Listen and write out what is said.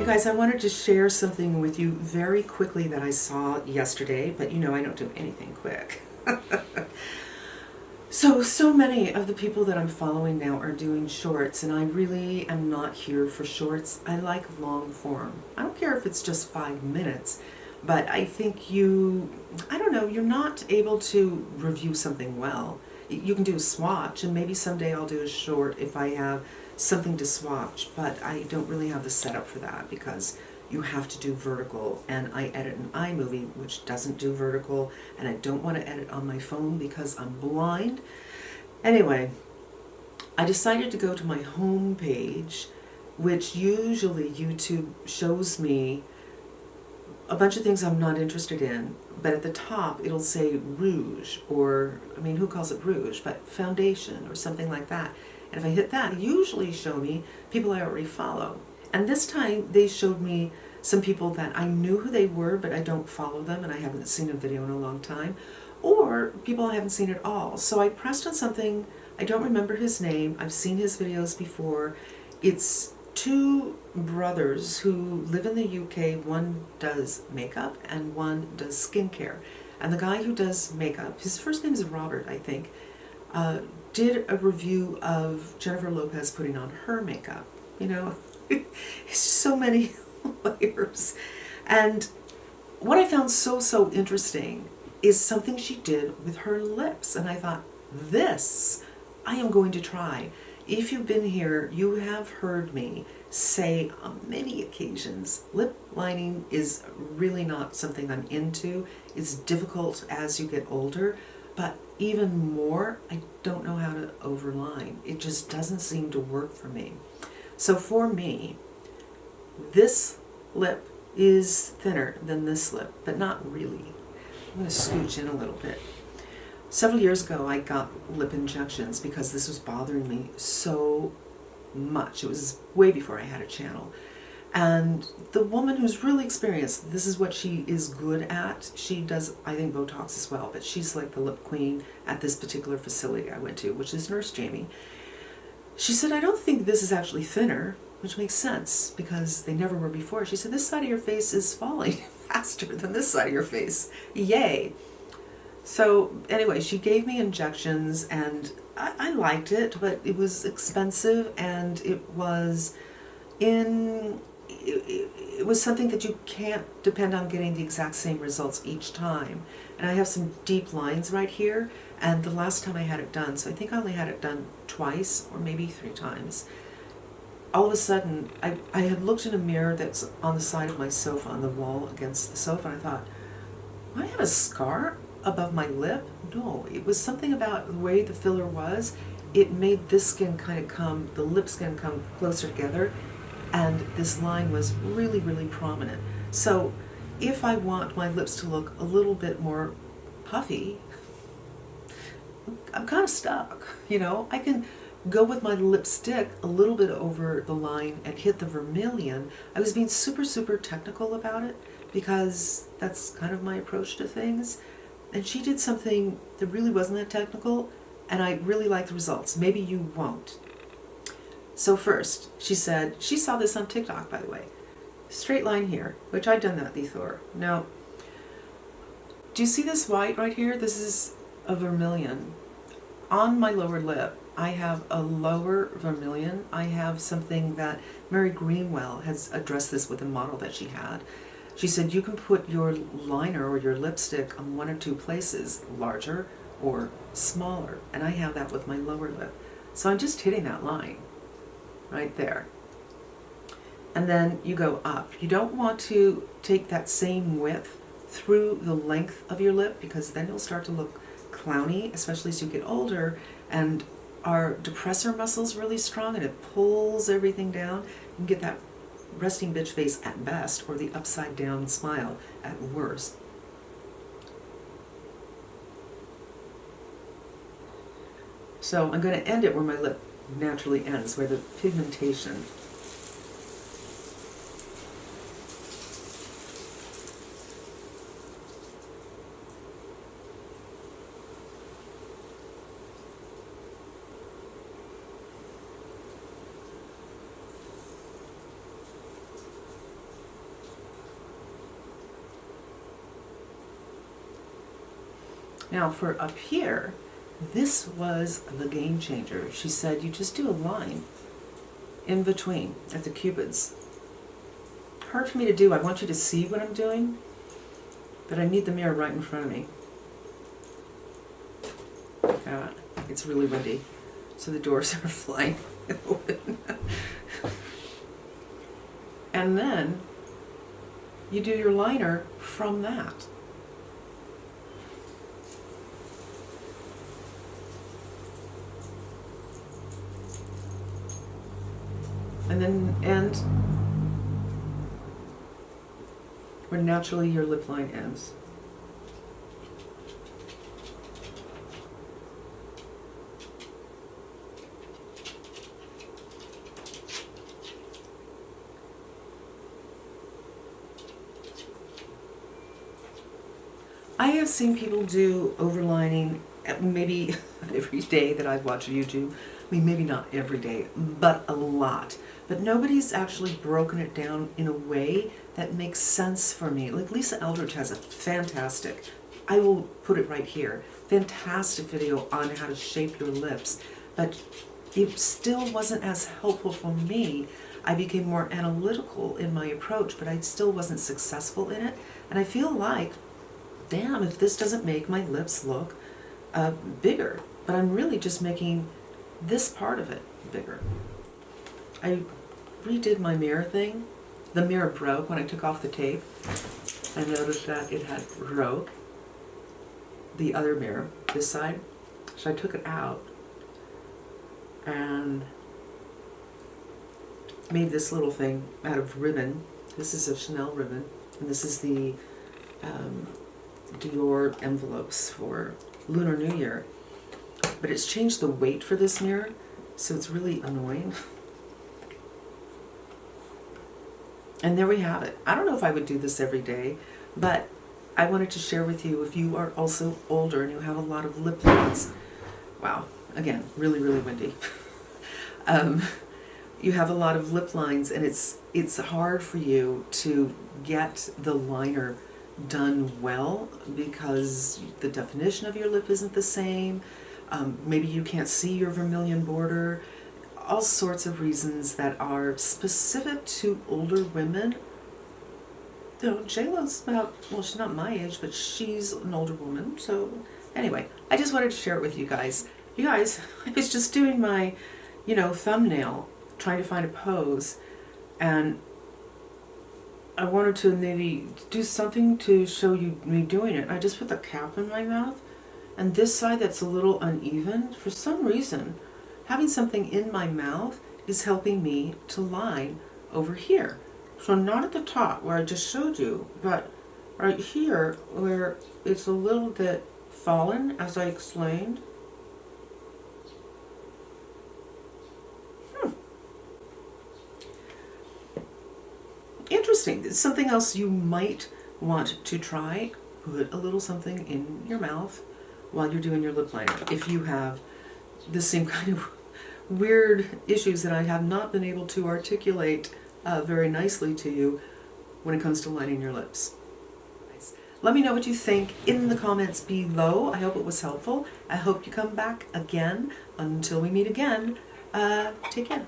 You guys, I wanted to share something with you very quickly that I saw yesterday, but you know I don't do anything quick. So many of the people that I'm following now are doing shorts, and I really am not here for shorts. I like long form. I don't care if it's just 5 minutes, but I think I don't know, you're not able to review something well. You can do a swatch, and maybe someday I'll do a short if I have something to swatch, but I don't really have the setup for that because you have to do vertical, and I edit an iMovie which doesn't do vertical, and I don't want to edit on my phone because I'm blind. Anyway, I decided to go to my home page, which usually YouTube shows me a bunch of things I'm not interested in, but at the top it'll say rouge, or, I mean, who calls it rouge, but foundation or something like that. And if I hit that, usually show me people I already follow. And this time they showed me some people that I knew who they were, but I don't follow them and I haven't seen a video in a long time, or people I haven't seen at all. So I pressed on something, I don't remember his name, I've seen his videos before. It's two brothers who live in the UK. One does makeup and one does skincare. And the guy who does makeup, his first name is Robert, I think, did a review of Jennifer Lopez putting on her makeup. You know, it's just so many layers. And what I found so interesting is something she did with her lips. And I thought, this I am going to try. If you've been here, you have heard me say on many occasions, lip lining is really not something I'm into. It's difficult as you get older, but even more, I don't know how to overline. It just doesn't seem to work for me. So for me, this lip is thinner than this lip, but not really. I'm going to scooch in a little bit. Several years ago, I got lip injections because this was bothering me so much. It was way before I had a channel. And the woman who's really experienced, this is what she is good at. She does, I think, Botox as well, but she's like the lip queen at this particular facility I went to, which is Nurse Jamie. She said, I don't think this is actually thinner, which makes sense because they never were before. She said, this side of your face is falling faster than this side of your face. Yay. So anyway, she gave me injections, and I liked it, but it was expensive, and it was it was something that you can't depend on getting the exact same results each time. And I have some deep lines right here, and the last time I had it done, so I think I only had it done twice or maybe 3 times, all of a sudden I had looked in a mirror that's on the side of my sofa, on the wall against the sofa, and I thought, do I have a scar above my lip? No, it was something about the way the filler was. It made this skin kind of come, the lip skin come closer together, and this line was really prominent. So if I want my lips to look a little bit more puffy, I'm kind of stuck, you know. I can go with my lipstick a little bit over the line and hit the vermilion. I was being super technical about it because that's kind of my approach to things. And she did something that really wasn't that technical, and I really liked the results. Maybe you won't. So first, she said, she saw this on TikTok, by the way. Straight line here, which I'd done that before. Now, do you see this white right here? This is a vermilion. On my lower lip, I have a lower vermilion. I have something that Mary Greenwell has addressed this with a model that she had. She said you can put your liner or your lipstick on 1 or 2 places, larger or smaller. And I have that with my lower lip. So I'm just hitting that line right there. And then you go up. You don't want to take that same width through the length of your lip because then you'll start to look clowny, especially as you get older. And our depressor muscle's really strong and it pulls everything down. You can get that resting bitch face at best, or the upside down smile at worst. So I'm going to end it where my lip naturally ends, where the pigmentation. Now for up here, this was the game changer. She said, you just do a line in between at the cupids. Hard for me to do. I want you to see what I'm doing, but I need the mirror right in front of me. It's really windy, so the doors are flying open. And then you do your liner from that. And then end where naturally your lip line ends. I have seen people do overlining maybe every day that I've watched YouTube. I mean, maybe not every day, but a lot. But nobody's actually broken it down in a way that makes sense for me. Like Lisa Eldridge has a fantastic, I will put it right here, fantastic video on how to shape your lips. But it still wasn't as helpful for me. I became more analytical in my approach, but I still wasn't successful in it. And I feel like, damn, if this doesn't make my lips look bigger. But I'm really just making this part of it bigger. I redid my mirror thing. The mirror broke when I took off the tape. I noticed that it had broke. The other mirror, this side. So I took it out and made this little thing out of ribbon. This is a Chanel ribbon, and this is the Dior envelopes for Lunar New Year. But it's changed the weight for this mirror, so it's really annoying. And there we have it. I don't know if I would do this every day, but I wanted to share with you if you are also older and you have a lot of lip lines. Wow, again, really, really windy. You have a lot of lip lines, and it's hard for you to get the liner done well because the definition of your lip isn't the same. Maybe you can't see your vermilion border. All sorts of reasons that are specific to older women. You know, J-Lo's about, well, she's not my age, but she's an older woman. So anyway, I just wanted to share it with you guys. You guys, I was just doing my, thumbnail, trying to find a pose, and I wanted to maybe do something to show you me doing it. I just put the cap in my mouth, and this side that's a little uneven, for some reason, having something in my mouth is helping me to line over here. So not at the top where I just showed you, but right here where it's a little bit fallen, as I explained. Interesting. It's something else you might want to try. Put a little something in your mouth while you're doing your lip liner. If you have the same kind of weird issues that I have not been able to articulate very nicely to you when it comes to lining your lips. Let me know what you think in the comments below. I hope it was helpful. I hope you come back again. Until we meet again, take care.